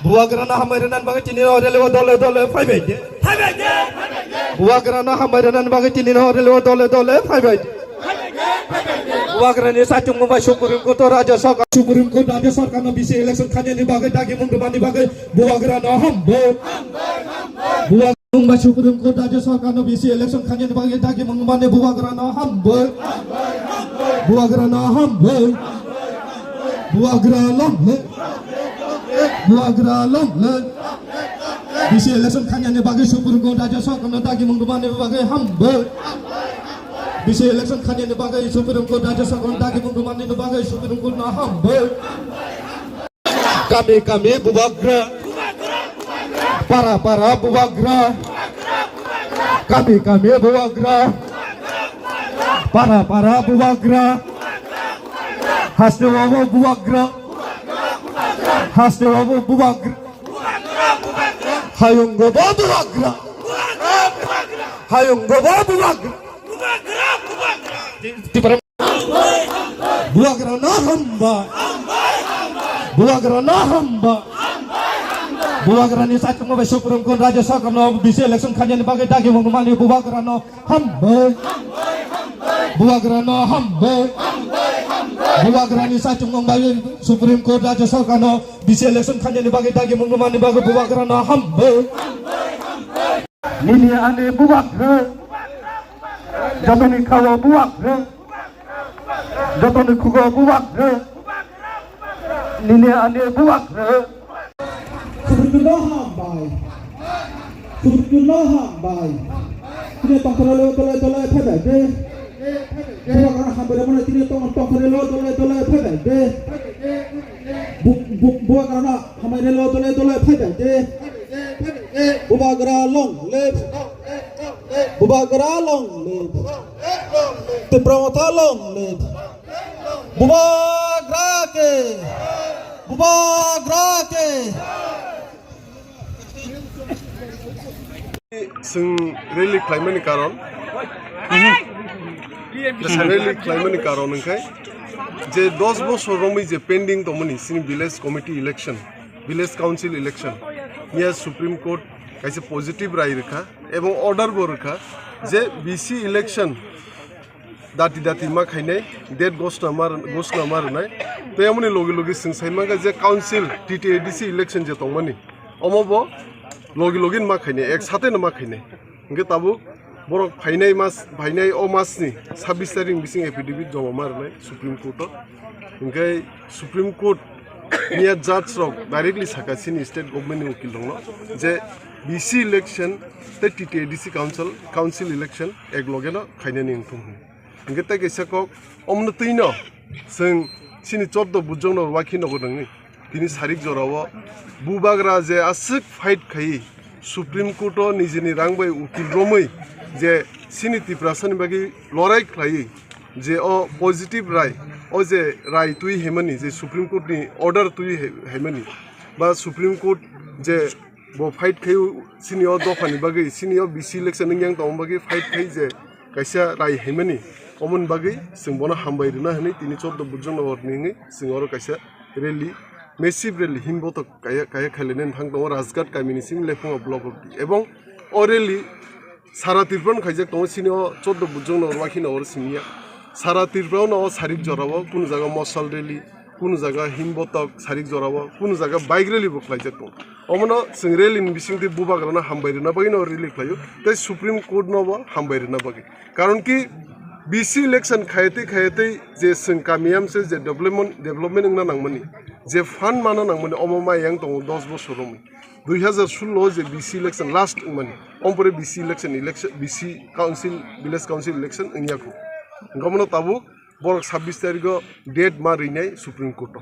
Bubagra na Hambai Rirwi bagai tini relewa dole five. Bubagra na Hambai Rirwi bagai tini relewa dole five. Bubagra ni satu Mumbai Supreme Court Raja Sarkar na BC election khanya ni bagai dagi mundumani bagai Bubagra na Hambai. Mumbai Supreme Court Raja Sarkar na BC election khanya ni bagai dagi mundumani Bubagra na Hambai. Bubagra na Hambai. Bubagra long BC election khanya ni bagai Supreme Court Raja Sarkar na dagi mundumani bagai Hambai. BC election khanya ni bagai Supreme Court Raja Sarkar dagi mundumani bagai Supreme Court na Hambai. Kami Bubagra. Para Bubagra. Kami Bubagra. Para Bubagra. Hasdewa Bubagra. Hayung Bubagra. Bubagra na Hambai. Bubagra ni satu Mumbai Supreme Court Raja Sarkar na BC election khanya ni bagai dagi mundumani Bubagra na Hambai. Bubagra ni satu Mumbai Supreme Court Raja Sarkar na BC election khanya ni bagai dagi mundumani bagai Bubagra na Hambai. Nini ane Bubagra. Jatoni khawa Bubagra. Jatoni khuga Bubagra. Nini ane Bubagra. Kuburkuno Hambai. Tini tongkorelo dole phebe de. Bubagra Hambai ramone tini tongkorelo dole phebe de. Bubagra na Hambai relo dole phebe de. Bubagra long live. Tipramata long live. Bubagra ke. Sing really climate karon. Really climate karon engkai. Je 10 বছর রমি যে pending তমনি সিনি village committee election, village council election নিয়া supreme court কাইছে positive রায় রেখা এবং order বো রেখা যে বিসি ইলেকশন দাতি মা খাইনাই ডেট গোস্ট নামার নাই তো এমনি লগে সিং সাইমাga যে কাউন্সিল টিটিএডিসি ইলেকশন যে তমনি অমব লগে মা খাইনাই এক সাথে না মা খাইনাই ইনকে তাবু বড় ফাইনাই ও মাসনি 26 তারিখ বিসিং এফিডেভিট জমা মারনাই সুপ্রিম কোর্ট ইনকে সুপ্রিম কোর্ট নিয়া জাজ রক ডাইরেক্টলি সাকাসিনি স্টেট গভর্নমেন্ট উকিল দङ যে বিসি ইলেকশন তে টিটিএডিসি কাউন্সিল ইলেকশন এক লগে না খাইনানি ইনथुम ইনকে তে কেসাকক অমন তৈন जों सिनि 14 बुजों वाखि नगो नङि तिनि सारिक जराव बुबाग्रा जे आसिक फाइट खाई सुप्रीम कोर्ट निजिनि रांबाय उकिल रोमै जे सिनि तिप्रासनि बागि लराय खाई जे अ पॉजिटिव राय अ जे राय तुइ हेमनि जे सुप्रीम कोर्ट नि ऑर्डर तुइ हेमनि बा सुप्रीम कोर्ट जे बो फाइट खाई सिनि अ दफानि बागि सिनि अ बीसी इलेक्शन नंग तम बागि फाइट खाई जे कैसा राय हेमनि अमन बागै जों बना हामबाय रिना हनै तिनि 14 बुजों नगरनि जों आरो कैसा रैली मेसिव रैली हिमबत काया खालेने थां दङ राजघाट गामिनिसिम लेफुङा ब्लक एवं अरेली सारा तिरफ्राव खाइजाक दङ सिनि 14 बुजों नगर वाखि नगर सिमिया सारा तिरफ्राव न सारिक जराव कुन जागा मसाल रैली कुन जागा हिमबतक सारिक जराव कुन जागा बाइक रैली बखलाइजाक दङ अमनो जों रैलिनि बिसिंति बुबाग्राना हामबाय रिना बागै न रैली खायो ते सुप्रीम कोर्ट नबो हामबाय रिना बागै कारण कि बीसी इलेक्शन खायते जे जों गामियाम से जे डेवलपमेंट ना नांगमनि जे फंड माना नांगमनि अममा yang दङ 10 बोसोर रमै 2016 जे बीसी इलेक्शन लास्ट मनि अमपरे BC election BC council village council election इंयाखौ गमनो ताबु बरक 26 तारिख डेट मारिनाय सुप्रीम कोर्ट